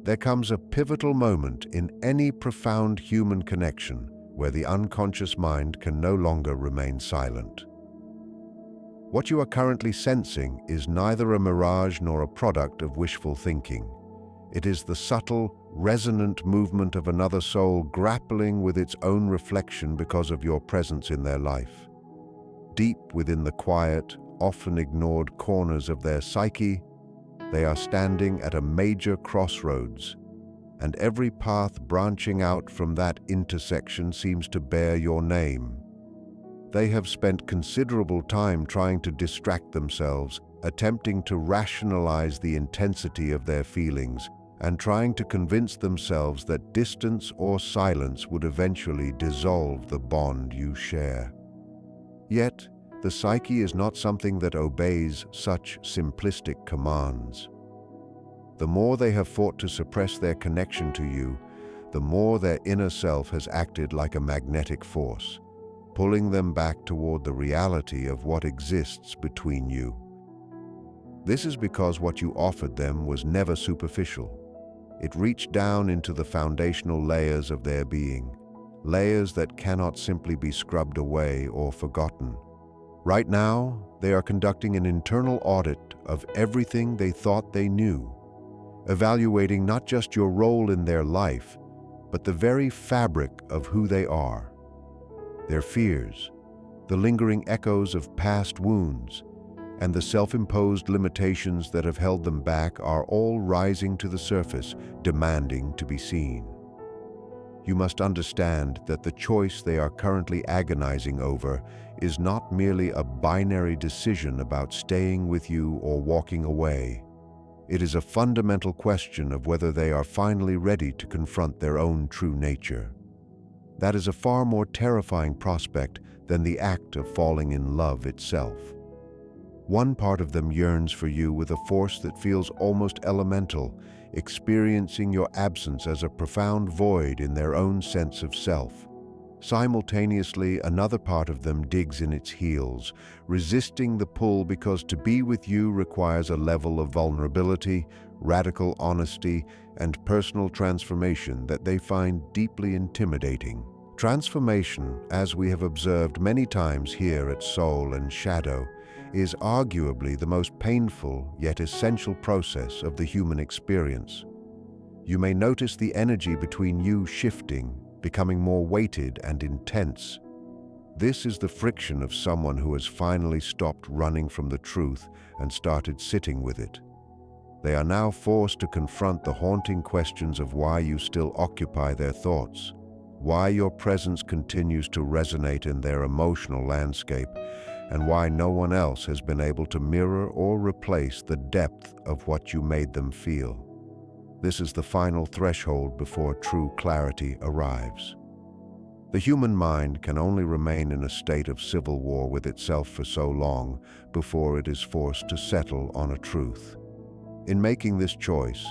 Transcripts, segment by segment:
There comes a pivotal moment in any profound human connection where the unconscious mind can no longer remain silent. What you are currently sensing is neither a mirage nor a product of wishful thinking. It is the subtle, resonant movement of another soul grappling with its own reflection because of your presence in their life. Deep within the quiet, often ignored corners of their psyche, they are standing at a major crossroads, and every path branching out from that intersection seems to bear your name. They have spent considerable time trying to distract themselves, attempting to rationalize the intensity of their feelings, and trying to convince themselves that distance or silence would eventually dissolve the bond you share. Yet, the psyche is not something that obeys such simplistic commands. The more they have fought to suppress their connection to you, the more their inner self has acted like a magnetic force, pulling them back toward the reality of what exists between you. This is because what you offered them was never superficial. It reached down into the foundational layers of their being, layers that cannot simply be scrubbed away or forgotten. Right now, they are conducting an internal audit of everything they thought they knew, evaluating not just your role in their life, but the very fabric of who they are. Their fears, the lingering echoes of past wounds, and the self-imposed limitations that have held them back are all rising to the surface, demanding to be seen. You must understand that the choice they are currently agonizing over is not merely a binary decision about staying with you or walking away. It is a fundamental question of whether they are finally ready to confront their own true nature. That is a far more terrifying prospect than the act of falling in love itself. One part of them yearns for you with a force that feels almost elemental, experiencing your absence as a profound void in their own sense of self. Simultaneously, another part of them digs in its heels, resisting the pull because to be with you requires a level of vulnerability, radical honesty, and personal transformation that they find deeply intimidating. Transformation, as we have observed many times here at Soul and Shadow, is arguably the most painful yet essential process of the human experience. You may notice the energy between you shifting, becoming more weighted and intense. This is the friction of someone who has finally stopped running from the truth and started sitting with it. They are now forced to confront the haunting questions of why you still occupy their thoughts, why your presence continues to resonate in their emotional landscape, and why no one else has been able to mirror or replace the depth of what you made them feel. This is the final threshold before true clarity arrives. The human mind can only remain in a state of civil war with itself for so long before it is forced to settle on a truth. In making this choice,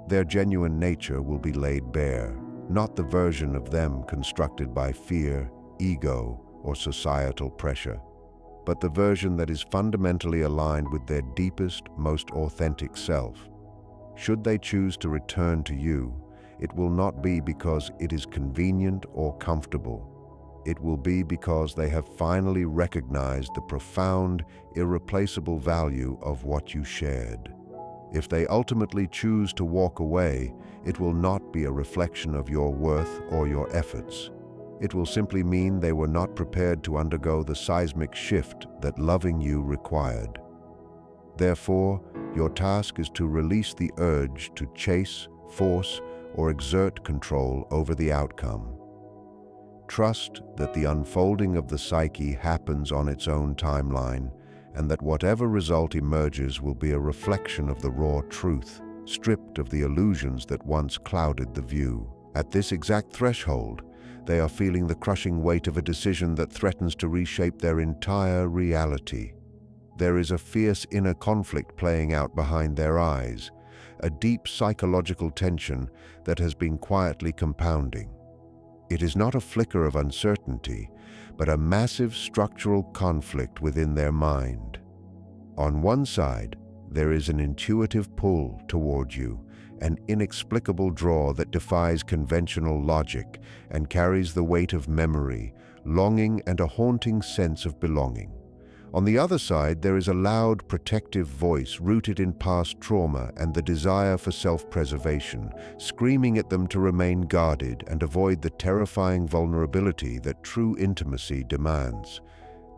their genuine nature will be laid bare, not the version of them constructed by fear, ego, or societal pressure, but the version that is fundamentally aligned with their deepest, most authentic self. Should they choose to return to you, it will not be because it is convenient or comfortable. It will be because they have finally recognized the profound, irreplaceable value of what you shared. If they ultimately choose to walk away, it will not be a reflection of your worth or your efforts. It will simply mean they were not prepared to undergo the seismic shift that loving you required. Therefore, your task is to release the urge to chase, force, or exert control over the outcome. Trust that the unfolding of the psyche happens on its own timeline, and that whatever result emerges will be a reflection of the raw truth, stripped of the illusions that once clouded the view. At this exact threshold, they are feeling the crushing weight of a decision that threatens to reshape their entire reality. There is a fierce inner conflict playing out behind their eyes, a deep psychological tension that has been quietly compounding. It is not a flicker of uncertainty, but a massive structural conflict within their mind. On one side, there is an intuitive pull toward you, an inexplicable draw that defies conventional logic and carries the weight of memory, longing, and a haunting sense of belonging. On the other side, there is a loud, protective voice rooted in past trauma and the desire for self-preservation, screaming at them to remain guarded and avoid the terrifying vulnerability that true intimacy demands.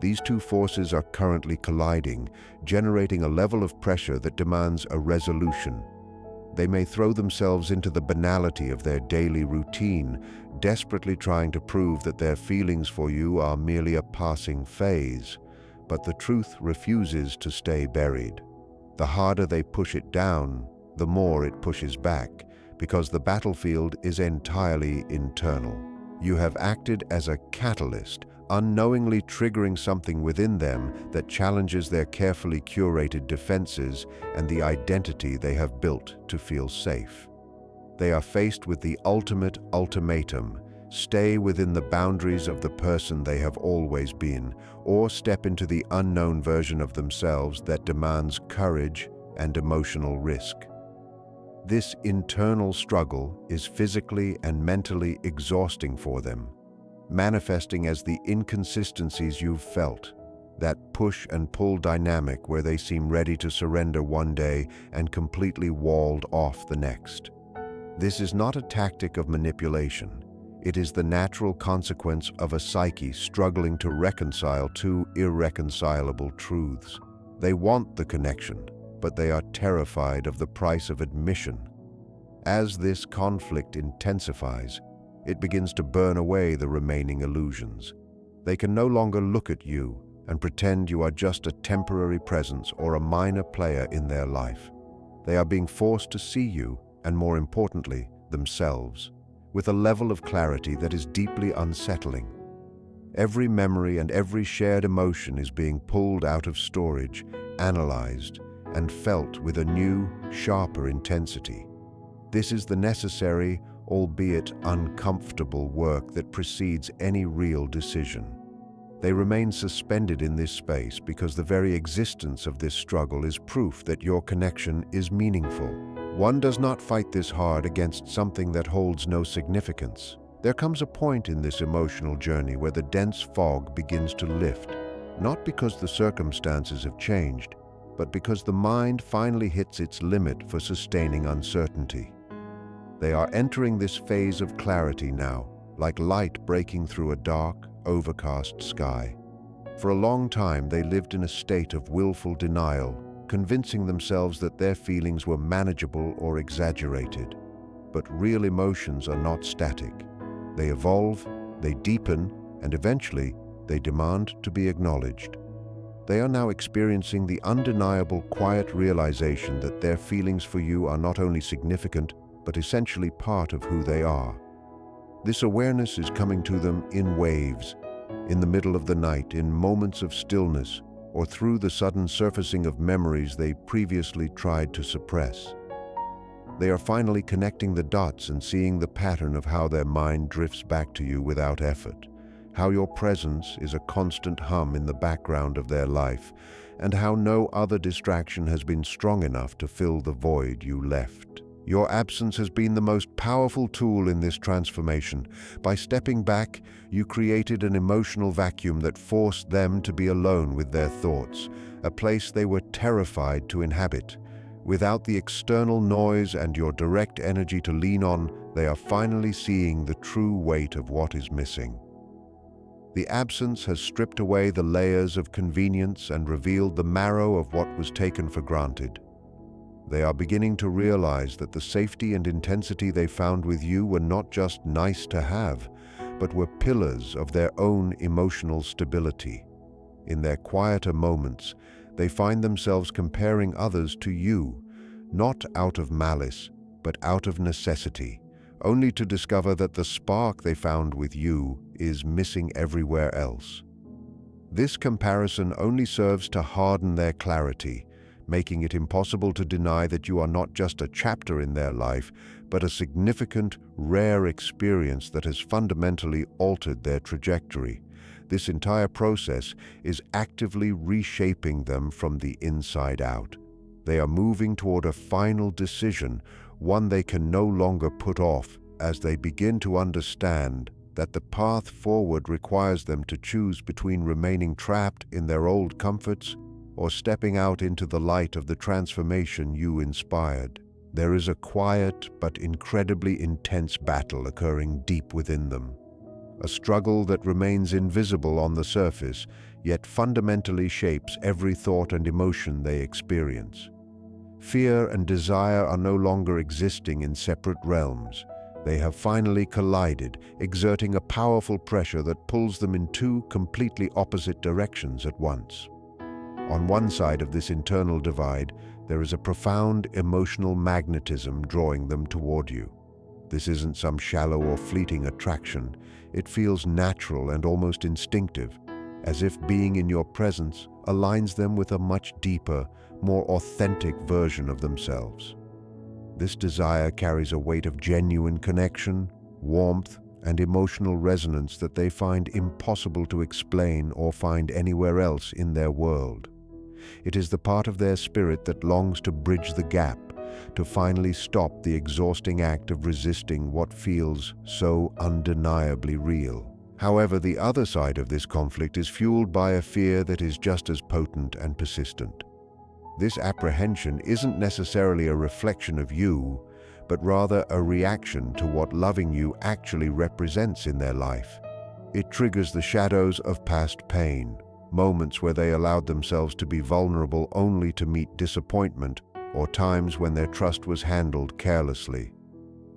These two forces are currently colliding, generating a level of pressure that demands a resolution. They may throw themselves into the banality of their daily routine, desperately trying to prove that their feelings for you are merely a passing phase. But the truth refuses to stay buried. The harder they push it down, the more it pushes back, because the battlefield is entirely internal. You have acted as a catalyst, unknowingly triggering something within them that challenges their carefully curated defenses and the identity they have built to feel safe. They are faced with the ultimate ultimatum: stay within the boundaries of the person they have always been, or step into the unknown version of themselves that demands courage and emotional risk. This internal struggle is physically and mentally exhausting for them, manifesting as the inconsistencies you've felt, that push and pull dynamic where they seem ready to surrender one day and completely walled off the next. This is not a tactic of manipulation. It is the natural consequence of a psyche struggling to reconcile two irreconcilable truths. They want the connection, but they are terrified of the price of admission. As this conflict intensifies, it begins to burn away the remaining illusions. They can no longer look at you and pretend you are just a temporary presence or a minor player in their life. They are being forced to see you, and more importantly, themselves, with a level of clarity that is deeply unsettling. Every memory and every shared emotion is being pulled out of storage, analyzed, and felt with a new, sharper intensity. This is the necessary, albeit uncomfortable work that precedes any real decision. They remain suspended in this space because the very existence of this struggle is proof that your connection is meaningful. One does not fight this hard against something that holds no significance. There comes a point in this emotional journey where the dense fog begins to lift, not because the circumstances have changed, but because the mind finally hits its limit for sustaining uncertainty. They are entering this phase of clarity now, like light breaking through a dark, overcast sky. For a long time, they lived in a state of willful denial, convincing themselves that their feelings were manageable or exaggerated. But real emotions are not static. They evolve, they deepen, and eventually, they demand to be acknowledged. They are now experiencing the undeniable quiet realization that their feelings for you are not only significant, but essentially part of who they are. This awareness is coming to them in waves, in the middle of the night, in moments of stillness, or through the sudden surfacing of memories they previously tried to suppress. They are finally connecting the dots and seeing the pattern of how their mind drifts back to you without effort, how your presence is a constant hum in the background of their life, and how no other distraction has been strong enough to fill the void you left. Your absence has been the most powerful tool in this transformation. By stepping back, you created an emotional vacuum that forced them to be alone with their thoughts, a place they were terrified to inhabit. Without the external noise and your direct energy to lean on, they are finally seeing the true weight of what is missing. The absence has stripped away the layers of convenience and revealed the marrow of what was taken for granted. They are beginning to realize that the safety and intensity they found with you were not just nice to have, but were pillars of their own emotional stability. In their quieter moments, they find themselves comparing others to you, not out of malice, but out of necessity, only to discover that the spark they found with you is missing everywhere else. This comparison only serves to harden their clarity, making it impossible to deny that you are not just a chapter in their life, but a significant, rare experience that has fundamentally altered their trajectory. This entire process is actively reshaping them from the inside out. They are moving toward a final decision, one they can no longer put off, as they begin to understand that the path forward requires them to choose between remaining trapped in their old comforts or stepping out into the light of the transformation you inspired. There is a quiet but incredibly intense battle occurring deep within them, a struggle that remains invisible on the surface, yet fundamentally shapes every thought and emotion they experience. Fear and desire are no longer existing in separate realms. They have finally collided, exerting a powerful pressure that pulls them in two completely opposite directions at once. On one side of this internal divide, there is a profound emotional magnetism drawing them toward you. This isn't some shallow or fleeting attraction. It feels natural and almost instinctive, as if being in your presence aligns them with a much deeper, more authentic version of themselves. This desire carries a weight of genuine connection, warmth, and emotional resonance that they find impossible to explain or find anywhere else in their world. It is the part of their spirit that longs to bridge the gap, to finally stop the exhausting act of resisting what feels so undeniably real. However, the other side of this conflict is fueled by a fear that is just as potent and persistent. This apprehension isn't necessarily a reflection of you, but rather a reaction to what loving you actually represents in their life. It triggers the shadows of past pain, moments where they allowed themselves to be vulnerable only to meet disappointment, or times when their trust was handled carelessly.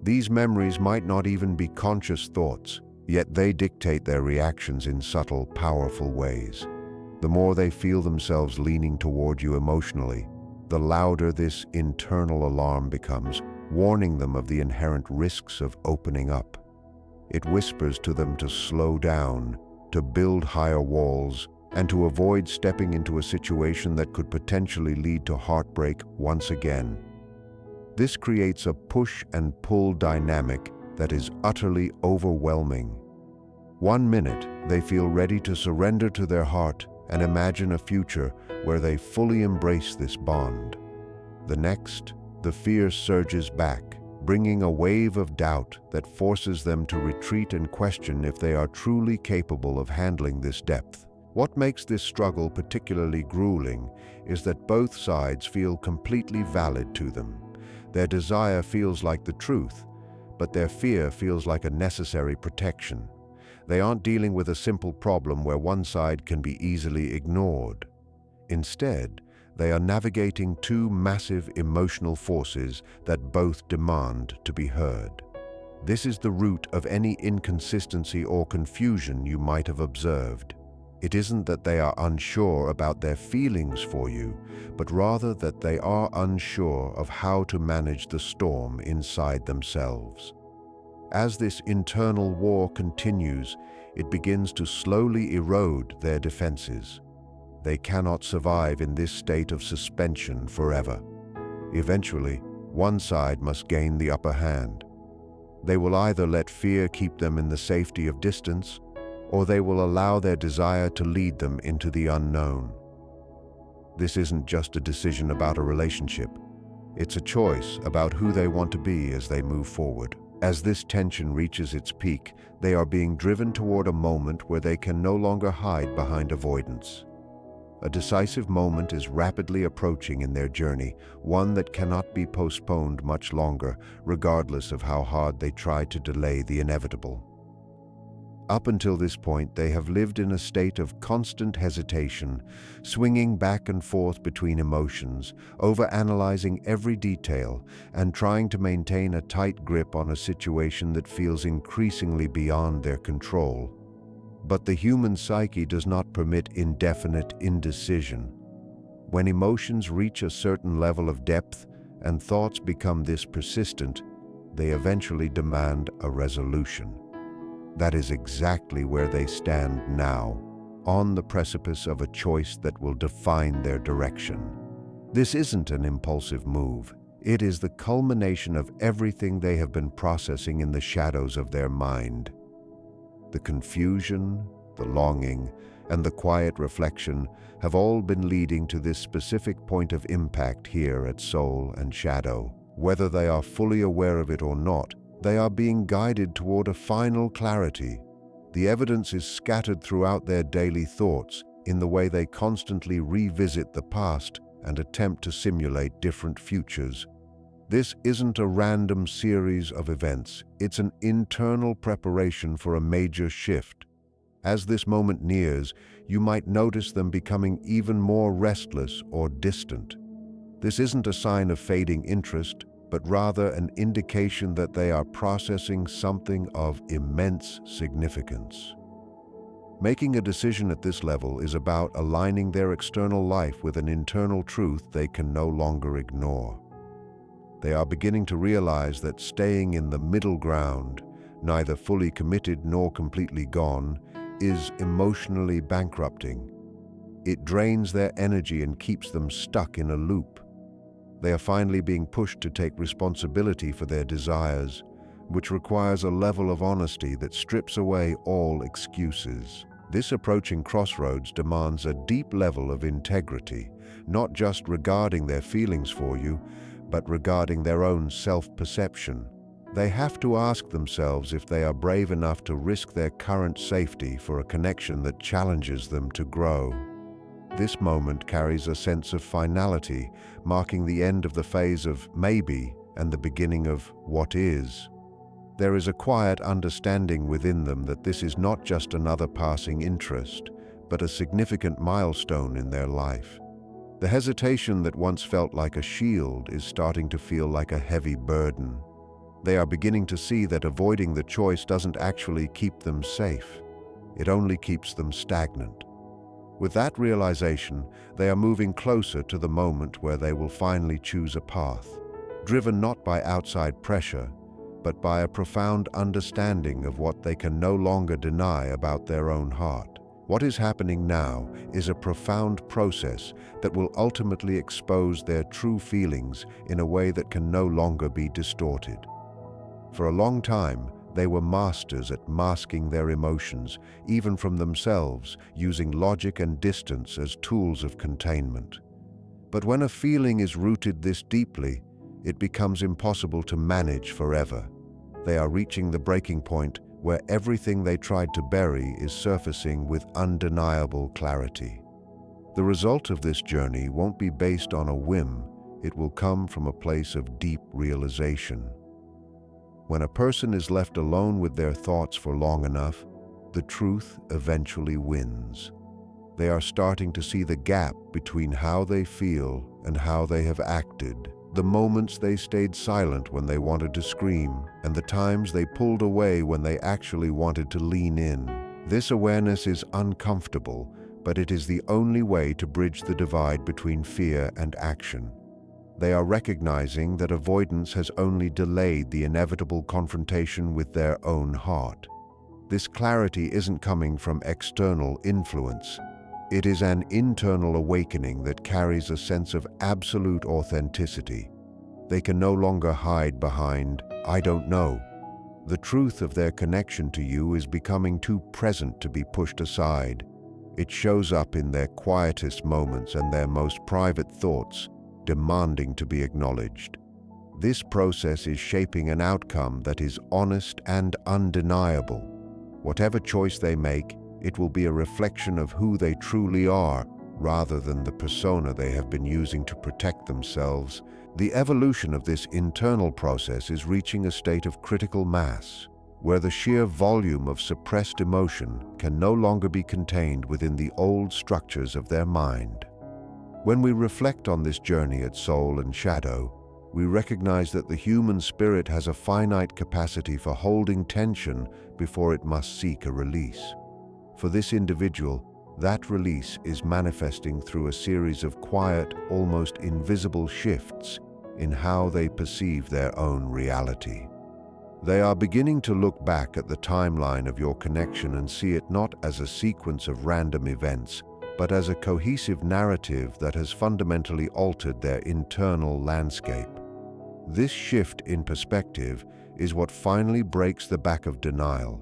These memories might not even be conscious thoughts, yet they dictate their reactions in subtle, powerful ways. The more they feel themselves leaning toward you emotionally, the louder this internal alarm becomes, warning them of the inherent risks of opening up. It whispers to them to slow down, to build higher walls, and to avoid stepping into a situation that could potentially lead to heartbreak once again. This creates a push and pull dynamic that is utterly overwhelming. One minute, they feel ready to surrender to their heart and imagine a future where they fully embrace this bond. The next, the fear surges back, bringing a wave of doubt that forces them to retreat and question if they are truly capable of handling this depth. What makes this struggle particularly grueling is that both sides feel completely valid to them. Their desire feels like the truth, but their fear feels like a necessary protection. They aren't dealing with a simple problem where one side can be easily ignored. Instead, they are navigating two massive emotional forces that both demand to be heard. This is the root of any inconsistency or confusion you might have observed. It isn't that they are unsure about their feelings for you, but rather that they are unsure of how to manage the storm inside themselves. As this internal war continues, it begins to slowly erode their defenses. They cannot survive in this state of suspension forever. Eventually, one side must gain the upper hand. They will either let fear keep them in the safety of distance, or they will allow their desire to lead them into the unknown. This isn't just a decision about a relationship. It's a choice about who they want to be as they move forward. As this tension reaches its peak, they are being driven toward a moment where they can no longer hide behind avoidance. A decisive moment is rapidly approaching in their journey, one that cannot be postponed much longer, regardless of how hard they try to delay the inevitable. Up until this point, they have lived in a state of constant hesitation, swinging back and forth between emotions, overanalyzing every detail, and trying to maintain a tight grip on a situation that feels increasingly beyond their control. But the human psyche does not permit indefinite indecision. When emotions reach a certain level of depth and thoughts become this persistent, they eventually demand a resolution. That is exactly where they stand now, on the precipice of a choice that will define their direction. This isn't an impulsive move. It is the culmination of everything they have been processing in the shadows of their mind. The confusion, the longing, and the quiet reflection have all been leading to this specific point of impact here at Soul and Shadow. Whether they are fully aware of it or not, they are being guided toward a final clarity. The evidence is scattered throughout their daily thoughts in the way they constantly revisit the past and attempt to simulate different futures. This isn't a random series of events, it's an internal preparation for a major shift. As this moment nears, you might notice them becoming even more restless or distant. This isn't a sign of fading interest, but rather an indication that they are processing something of immense significance. Making a decision at this level is about aligning their external life with an internal truth they can no longer ignore. They are beginning to realize that staying in the middle ground, neither fully committed nor completely gone, is emotionally bankrupting. It drains their energy and keeps them stuck in a loop. They are finally being pushed to take responsibility for their desires, which requires a level of honesty that strips away all excuses. This approaching crossroads demands a deep level of integrity, not just regarding their feelings for you, but regarding their own self-perception. They have to ask themselves if they are brave enough to risk their current safety for a connection that challenges them to grow. This moment carries a sense of finality, marking the end of the phase of maybe and the beginning of what is. There is a quiet understanding within them that this is not just another passing interest, but a significant milestone in their life. The hesitation that once felt like a shield is starting to feel like a heavy burden. They are beginning to see that avoiding the choice doesn't actually keep them safe. It only keeps them stagnant. With that realization, they are moving closer to the moment where they will finally choose a path, driven not by outside pressure, but by a profound understanding of what they can no longer deny about their own heart. What is happening now is a profound process that will ultimately expose their true feelings in a way that can no longer be distorted. For a long time, they were masters at masking their emotions, even from themselves, using logic and distance as tools of containment. But when a feeling is rooted this deeply, it becomes impossible to manage forever. They are reaching the breaking point where everything they tried to bury is surfacing with undeniable clarity. The result of this journey won't be based on a whim, it will come from a place of deep realization. When a person is left alone with their thoughts for long enough, the truth eventually wins. They are starting to see the gap between how they feel and how they have acted, the moments they stayed silent when they wanted to scream, and the times they pulled away when they actually wanted to lean in. This awareness is uncomfortable, but it is the only way to bridge the divide between fear and action. They are recognizing that avoidance has only delayed the inevitable confrontation with their own heart. This clarity isn't coming from external influence. It is an internal awakening that carries a sense of absolute authenticity. They can no longer hide behind, "I don't know." The truth of their connection to you is becoming too present to be pushed aside. It shows up in their quietest moments and their most private thoughts, demanding to be acknowledged. This process is shaping an outcome that is honest and undeniable. Whatever choice they make, it will be a reflection of who they truly are, rather than the persona they have been using to protect themselves. The evolution of this internal process is reaching a state of critical mass, where the sheer volume of suppressed emotion can no longer be contained within the old structures of their mind. When we reflect on this journey at Soul and Shadow, we recognize that the human spirit has a finite capacity for holding tension before it must seek a release. For this individual, that release is manifesting through a series of quiet, almost invisible shifts in how they perceive their own reality. They are beginning to look back at the timeline of your connection and see it not as a sequence of random events, but as a cohesive narrative that has fundamentally altered their internal landscape. This shift in perspective is what finally breaks the back of denial.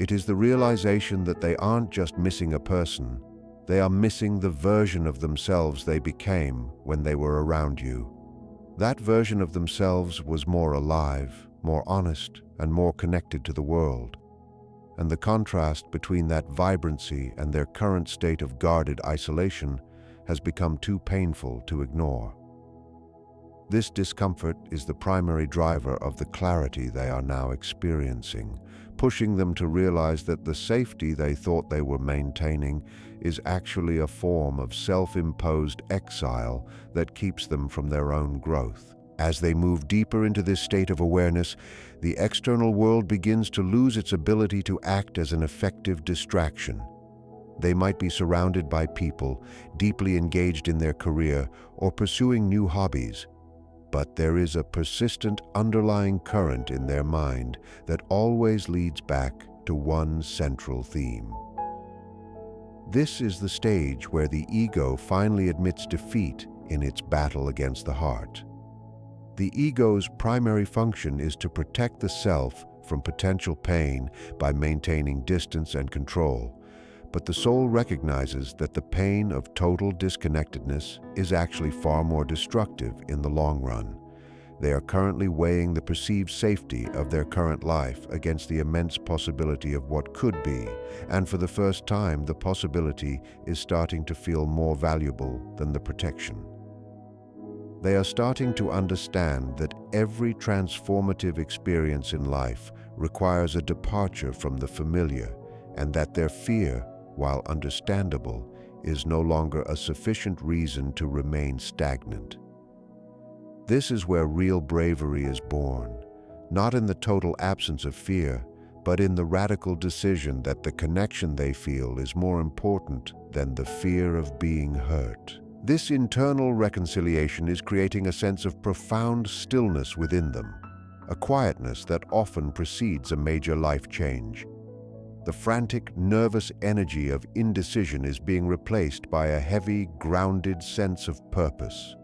It is the realization that they aren't just missing a person, they are missing the version of themselves they became when they were around you. That version of themselves was more alive, more honest, and more connected to the world. And the contrast between that vibrancy and their current state of guarded isolation has become too painful to ignore. This discomfort is the primary driver of the clarity they are now experiencing, pushing them to realize that the safety they thought they were maintaining is actually a form of self-imposed exile that keeps them from their own growth. As they move deeper into this state of awareness, the external world begins to lose its ability to act as an effective distraction. They might be surrounded by people, deeply engaged in their career, or pursuing new hobbies, but there is a persistent underlying current in their mind that always leads back to one central theme. This is the stage where the ego finally admits defeat in its battle against the heart. The ego's primary function is to protect the self from potential pain by maintaining distance and control. But the soul recognizes that the pain of total disconnectedness is actually far more destructive in the long run. They are currently weighing the perceived safety of their current life against the immense possibility of what could be, and for the first time, the possibility is starting to feel more valuable than the protection. They are starting to understand that every transformative experience in life requires a departure from the familiar, and that their fear, while understandable, is no longer a sufficient reason to remain stagnant. This is where real bravery is born, not in the total absence of fear, but in the radical decision that the connection they feel is more important than the fear of being hurt. This internal reconciliation is creating a sense of profound stillness within them, a quietness that often precedes a major life change. The frantic, nervous energy of indecision is being replaced by a heavy, grounded sense of purpose.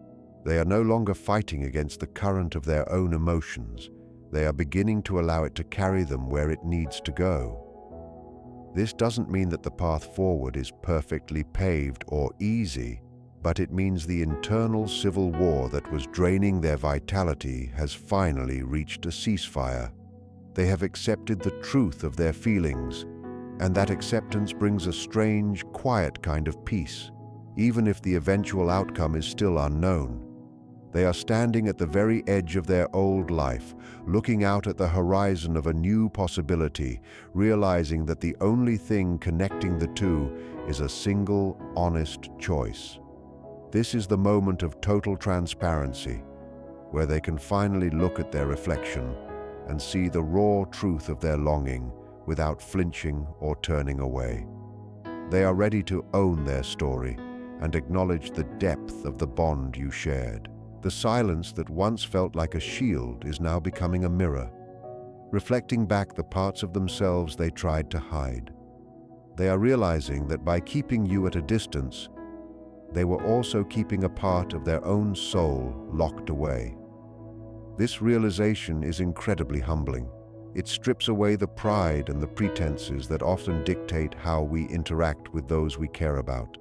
They are no longer fighting against the current of their own emotions. They are beginning to allow it to carry them where it needs to go. This doesn't mean that the path forward is perfectly paved or easy, but it means the internal civil war that was draining their vitality has finally reached a ceasefire. They have accepted the truth of their feelings, and that acceptance brings a strange, quiet kind of peace, even if the eventual outcome is still unknown. They are standing at the very edge of their old life, looking out at the horizon of a new possibility, realizing that the only thing connecting the two is a single, honest choice. This is the moment of total transparency, where they can finally look at their reflection and see the raw truth of their longing without flinching or turning away. They are ready to own their story and acknowledge the depth of the bond you shared. The silence that once felt like a shield is now becoming a mirror, reflecting back the parts of themselves they tried to hide. They are realizing that by keeping you at a distance, they were also keeping a part of their own soul locked away. This realization is incredibly humbling. It strips away the pride and the pretenses that often dictate how we interact with those we care about.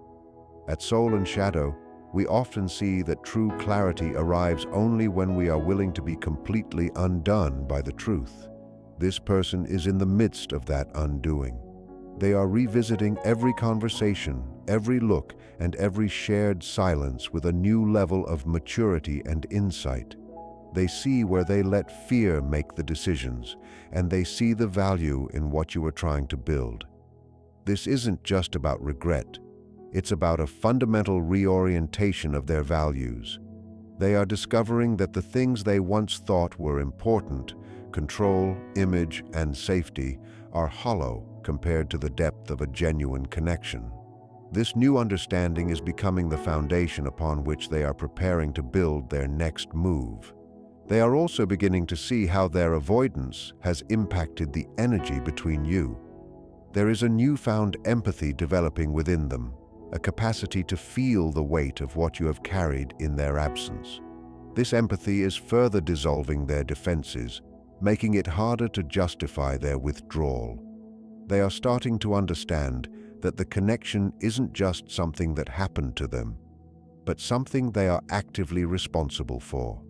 At Soul and Shadow, we often see that true clarity arrives only when we are willing to be completely undone by the truth. This person is in the midst of that undoing. They are revisiting every conversation, every look, and every shared silence with a new level of maturity and insight. They see where they let fear make the decisions, and they see the value in what you are trying to build. This isn't just about regret. It's about a fundamental reorientation of their values. They are discovering that the things they once thought were important, control, image, and safety, are hollow compared to the depth of a genuine connection. This new understanding is becoming the foundation upon which they are preparing to build their next move. They are also beginning to see how their avoidance has impacted the energy between you. There is a newfound empathy developing within them, a capacity to feel the weight of what you have carried in their absence. This empathy is further dissolving their defenses, making it harder to justify their withdrawal. They are starting to understand that the connection isn't just something that happened to them, but something they are actively responsible for.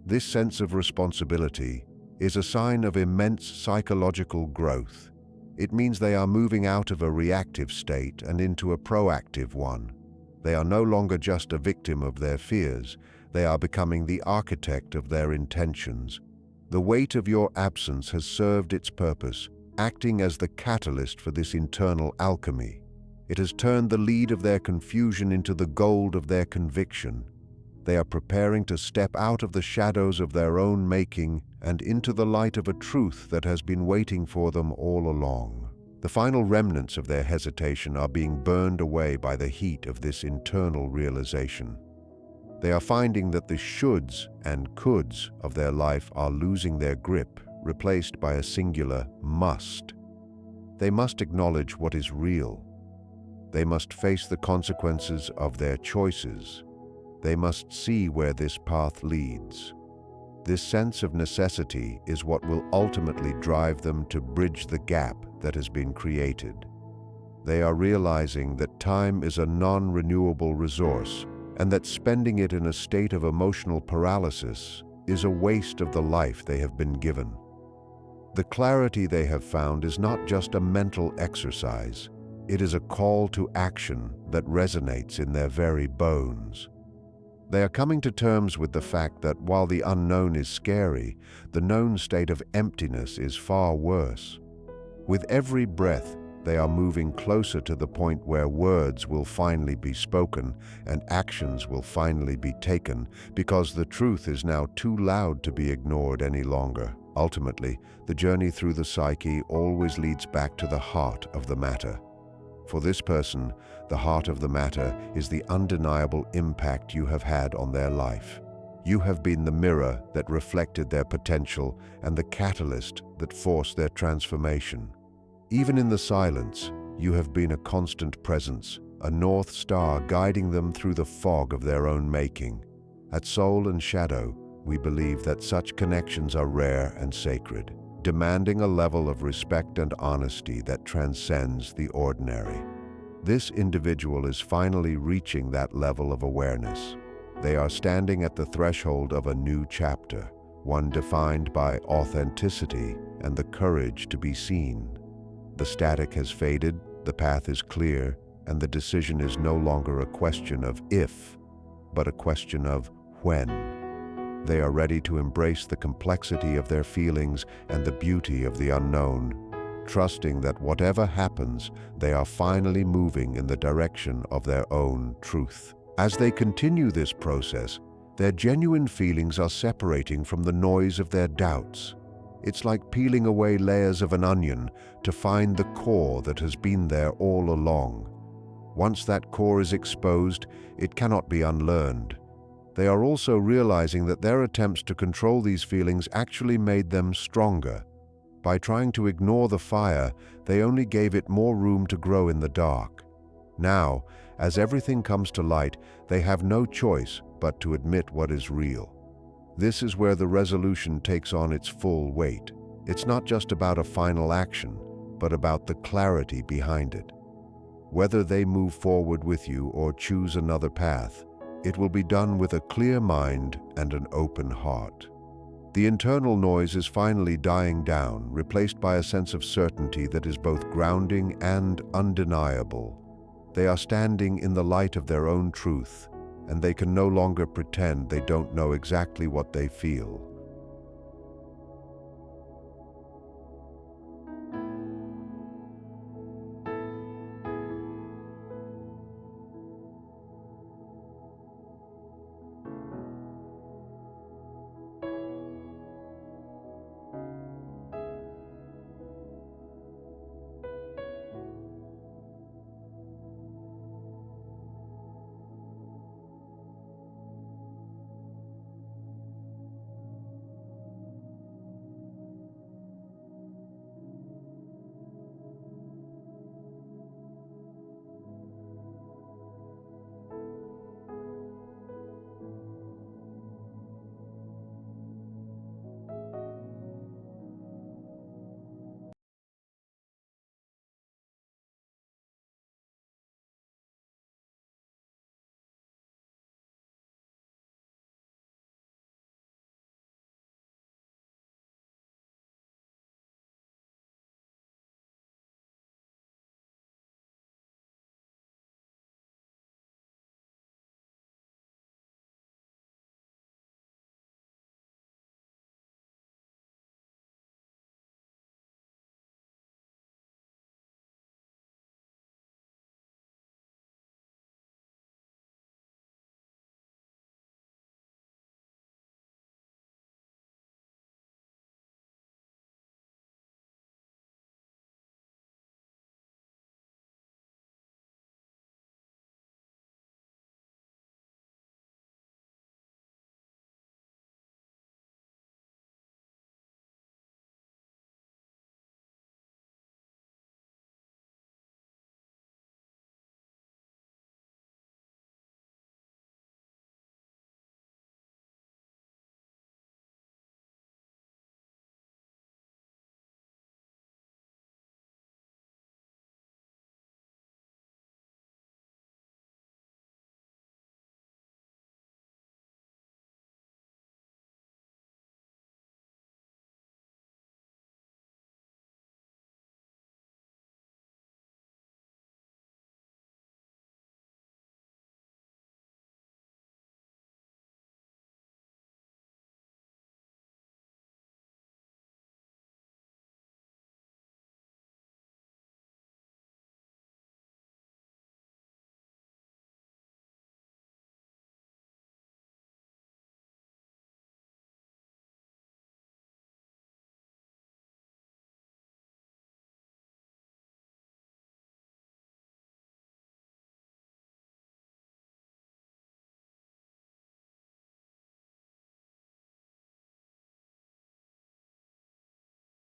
This sense of responsibility is a sign of immense psychological growth. It means they are moving out of a reactive state and into a proactive one. They are no longer just a victim of their fears, they are becoming the architect of their intentions. The weight of your absence has served its purpose, acting as the catalyst for this internal alchemy. It has turned the lead of their confusion into the gold of their conviction. They are preparing to step out of the shadows of their own making and into the light of a truth that has been waiting for them all along. The final remnants of their hesitation are being burned away by the heat of this internal realization. They are finding that the shoulds and coulds of their life are losing their grip, replaced by a singular must. They must acknowledge what is real. They must face the consequences of their choices. They must see where this path leads. This sense of necessity is what will ultimately drive them to bridge the gap that has been created. They are realizing that time is a non-renewable resource and that spending it in a state of emotional paralysis is a waste of the life they have been given. The clarity they have found is not just a mental exercise. It is a call to action that resonates in their very bones. They are coming to terms with the fact that while the unknown is scary, the known state of emptiness is far worse. With every breath, they are moving closer to the point where words will finally be spoken and actions will finally be taken, because the truth is now too loud to be ignored any longer. Ultimately, the journey through the psyche always leads back to the heart of the matter. For this person, the heart of the matter is the undeniable impact you have had on their life. You have been the mirror that reflected their potential and the catalyst that forced their transformation. Even in the silence, you have been a constant presence, a north star guiding them through the fog of their own making. At Soul and Shadow, we believe that such connections are rare and sacred, demanding a level of respect and honesty that transcends the ordinary. This individual is finally reaching that level of awareness. They are standing at the threshold of a new chapter, one defined by authenticity and the courage to be seen. The static has faded, the path is clear, and the decision is no longer a question of if, but a question of when. They are ready to embrace the complexity of their feelings and the beauty of the unknown, trusting that whatever happens, they are finally moving in the direction of their own truth. As they continue this process, their genuine feelings are separating from the noise of their doubts. It's like peeling away layers of an onion to find the core that has been there all along. Once that core is exposed, it cannot be unlearned. They are also realizing that their attempts to control these feelings actually made them stronger. By trying to ignore the fire, they only gave it more room to grow in the dark. Now, as everything comes to light, they have no choice but to admit what is real. This is where the resolution takes on its full weight. It's not just about a final action, but about the clarity behind it. Whether they move forward with you or choose another path, it will be done with a clear mind and an open heart. The internal noise is finally dying down, replaced by a sense of certainty that is both grounding and undeniable. They are standing in the light of their own truth, and they can no longer pretend they don't know exactly what they feel.